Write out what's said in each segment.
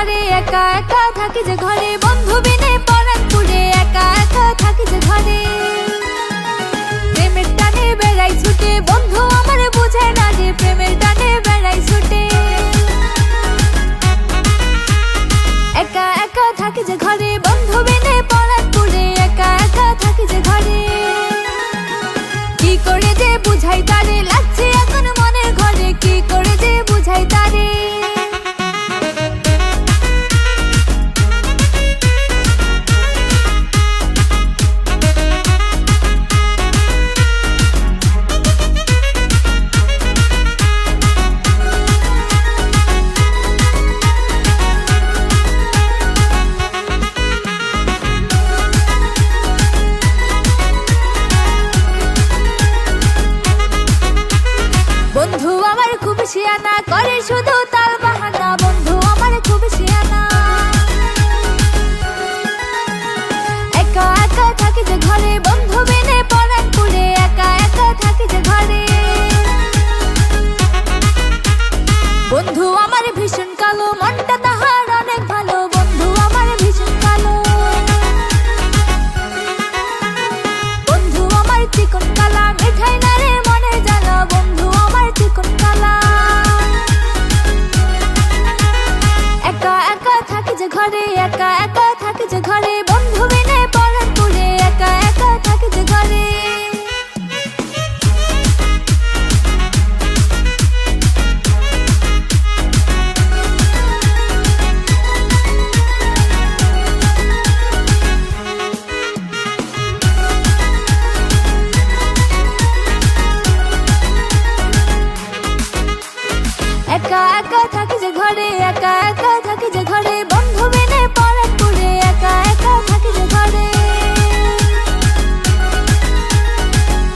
ঘরে একা একা থাকি যে ঘরে বন্ধু বিনে পরাণ পুড়ে একা একা থাকি যে ঘরে প্রেমের টানে বেড়াই ছুটে বন্ধু আমার বুঝে না যে প্রেমের টানে বেড়াই ছুটে একা একা থাকি যে ঘরে বন্ধু বিনে পরাণ পুড়ে একা একা থাকি যে ঘরে কি করে যে বুঝাই তারে লাগছে এখন মনের ঘরে কি করে যে বুঝাই তারে বন্ধু আমার খুব শিয়ানা করে শুধু তাল বাহানা বন্ধু আমার খুব শিয়ানা একা একা থাকি যে ঘরে বন্ধু বিনে পরাণ পুড়ে একা একা থাকি যে ঘরে বন্ধু আমার ভীষণ কালো মনটা তাহার অনেক ভালো বন্ধু আমার ভীষণ কালো বন্ধু আমার চিকন কালা মিঠাই না রে মনে জ্বালা বন্ধু চিকন কালা একা একা থাকি যে ঘরে একা একা থাকি যে ঘরে বন্ধু বিনে পরাণ পুড়ে একা একা থাকি যে ঘরে একা একা থাকি যে ঘরে একা একা থাকি যে ঘরে বন্ধু বিনে পরাণ পুড়ে একা একা থাকি যে ঘরে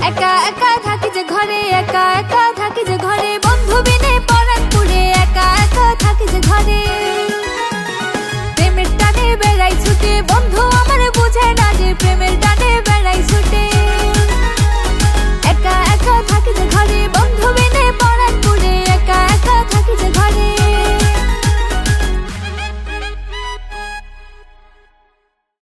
একা একা থাকি যে ঘরে একা একা থাকি যে ঘরে বন্ধু বিনে পরাণ পুড়ে একা একা থাকি যে ঘরে প্রেমের টানে বেড়াই ছুটে বন্ধু আমার বুঝে না যে প্রেমের